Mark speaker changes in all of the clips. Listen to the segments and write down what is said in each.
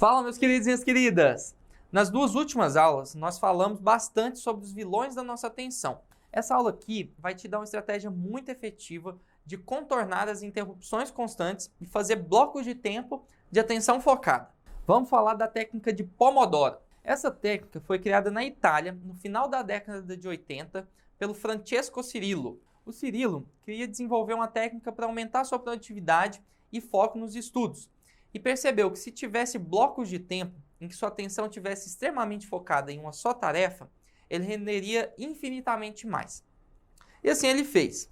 Speaker 1: Fala, meus queridos e minhas queridas! Nas duas últimas aulas, nós falamos bastante sobre os vilões da nossa atenção. Essa aula aqui vai te dar uma estratégia muito efetiva de contornar as interrupções constantes e fazer blocos de tempo de atenção focada. Vamos falar da técnica de Pomodoro. Essa técnica foi criada na Itália no final da década de 80 pelo Francesco Cirillo. O Cirillo queria desenvolver uma técnica para aumentar sua produtividade e foco nos estudos. E percebeu que se tivesse blocos de tempo em que sua atenção estivesse extremamente focada em uma só tarefa, ele renderia infinitamente mais. E assim ele fez.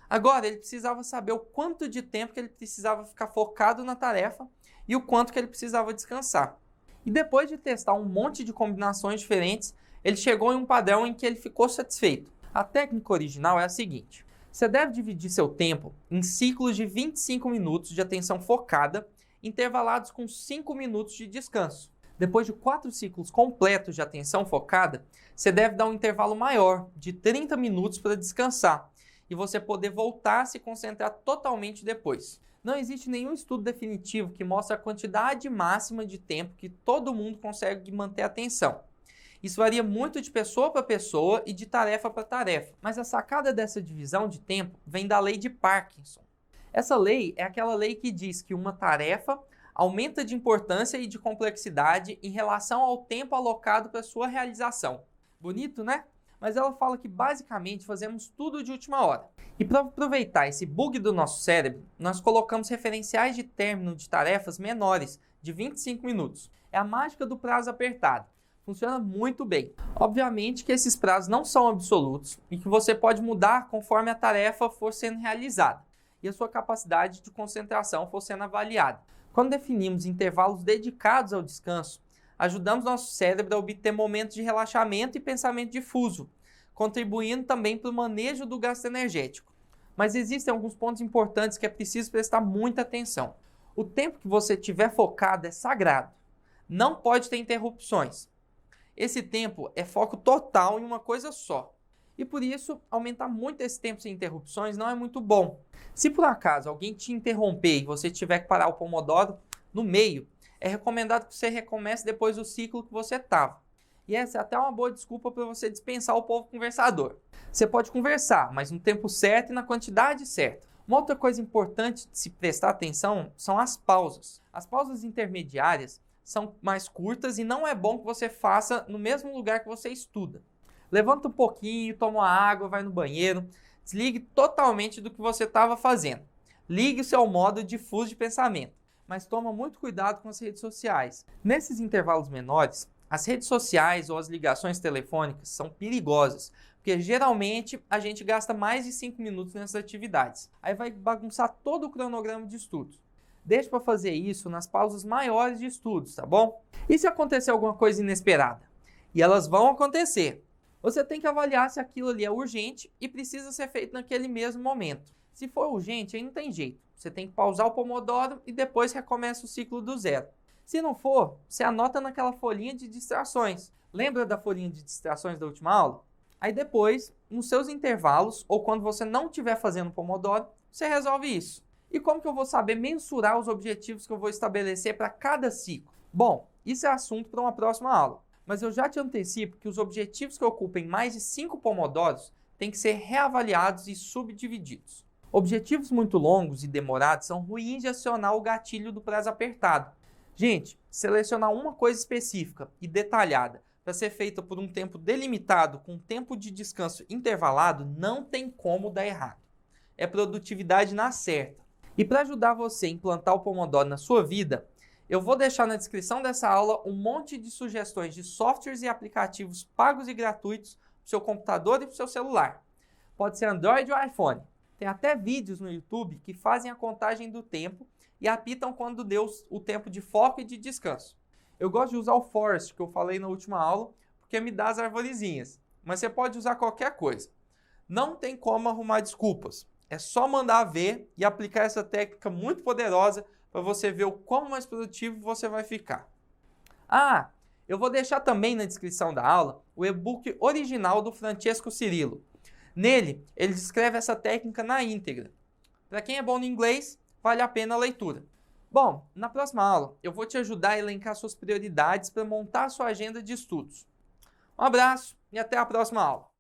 Speaker 1: Agora ele precisava saber o quanto de tempo que ele precisava ficar focado na tarefa e o quanto que ele precisava descansar. E depois de testar um monte de combinações diferentes, ele chegou em um padrão em que ele ficou satisfeito. A técnica original é a seguinte: você deve dividir seu tempo em ciclos de 25 minutos de atenção focada, intervalados com 5 minutos de descanso. Depois de 4 ciclos completos de atenção focada, você deve dar um intervalo maior, de 30 minutos para descansar, e você poder voltar a se concentrar totalmente depois. Não existe nenhum estudo definitivo que mostre a quantidade máxima de tempo que todo mundo consegue manter a atenção. Isso varia muito de pessoa para pessoa e de tarefa para tarefa, mas a sacada dessa divisão de tempo vem da lei de Parkinson. Essa lei é aquela lei que diz que uma tarefa aumenta de importância e de complexidade em relação ao tempo alocado para sua realização. Bonito, né? Mas ela fala que basicamente fazemos tudo de última hora. E para aproveitar esse bug do nosso cérebro, nós colocamos referenciais de término de tarefas menores, de 25 minutos. É a mágica do prazo apertado. Funciona muito bem. Obviamente que esses prazos não são absolutos e que você pode mudar conforme a tarefa for sendo realizada e a sua capacidade de concentração for sendo avaliada. Quando definimos intervalos dedicados ao descanso, ajudamos nosso cérebro a obter momentos de relaxamento e pensamento difuso, contribuindo também para o manejo do gasto energético. Mas existem alguns pontos importantes que é preciso prestar muita atenção. O tempo que você tiver focado é sagrado. Não pode ter interrupções. Esse tempo é foco total em uma coisa só. E por isso, aumentar muito esse tempo sem interrupções não é muito bom. Se por acaso alguém te interromper e você tiver que parar o Pomodoro no meio, é recomendado que você recomece depois do ciclo que você estava. E essa é até uma boa desculpa para você dispensar o povo conversador. Você pode conversar, mas no tempo certo e na quantidade certa. Uma outra coisa importante de se prestar atenção são as pausas. As pausas intermediárias são mais curtas e não é bom que você faça no mesmo lugar que você estuda. Levanta um pouquinho, toma uma água, vai no banheiro, desligue totalmente do que você estava fazendo. Ligue o seu modo difuso de pensamento, mas toma muito cuidado com as redes sociais. Nesses intervalos menores, as redes sociais ou as ligações telefônicas são perigosas, porque geralmente a gente gasta mais de 5 minutos nessas atividades. Aí vai bagunçar todo o cronograma de estudos. Deixe para fazer isso nas pausas maiores de estudos, tá bom? E se acontecer alguma coisa inesperada? E elas vão acontecer. Você tem que avaliar se aquilo ali é urgente e precisa ser feito naquele mesmo momento. Se for urgente, aí não tem jeito. Você tem que pausar o Pomodoro e depois recomeça o ciclo do zero. Se não for, você anota naquela folhinha de distrações. Lembra da folhinha de distrações da última aula? Aí depois, nos seus intervalos ou quando você não estiver fazendo Pomodoro, você resolve isso. E como que eu vou saber mensurar os objetivos que eu vou estabelecer para cada ciclo? Bom, isso é assunto para uma próxima aula. Mas eu já te antecipo que os objetivos que ocupem mais de 5 pomodoros têm que ser reavaliados e subdivididos. Objetivos muito longos e demorados são ruins de acionar o gatilho do prazo apertado. Gente, selecionar uma coisa específica e detalhada para ser feita por um tempo delimitado com tempo de descanso intervalado não tem como dar errado. É produtividade na certa. E para ajudar você a implantar o Pomodoro na sua vida, eu vou deixar na descrição dessa aula um monte de sugestões de softwares e aplicativos pagos e gratuitos para o seu computador e para o seu celular. Pode ser Android ou iPhone. Tem até vídeos no YouTube que fazem a contagem do tempo e apitam quando deu o tempo de foco e de descanso. Eu gosto de usar o Forest, que eu falei na última aula, porque me dá as arvorezinhas. Mas você pode usar qualquer coisa. Não tem como arrumar desculpas. É só mandar ver e aplicar essa técnica muito poderosa para você ver o quão mais produtivo você vai ficar. Ah, eu vou deixar também na descrição da aula o e-book original do Francesco Cirillo. Nele, ele descreve essa técnica na íntegra. Para quem é bom no inglês, vale a pena a leitura. Bom, na próxima aula eu vou te ajudar a elencar suas prioridades para montar sua agenda de estudos. Um abraço e até a próxima aula.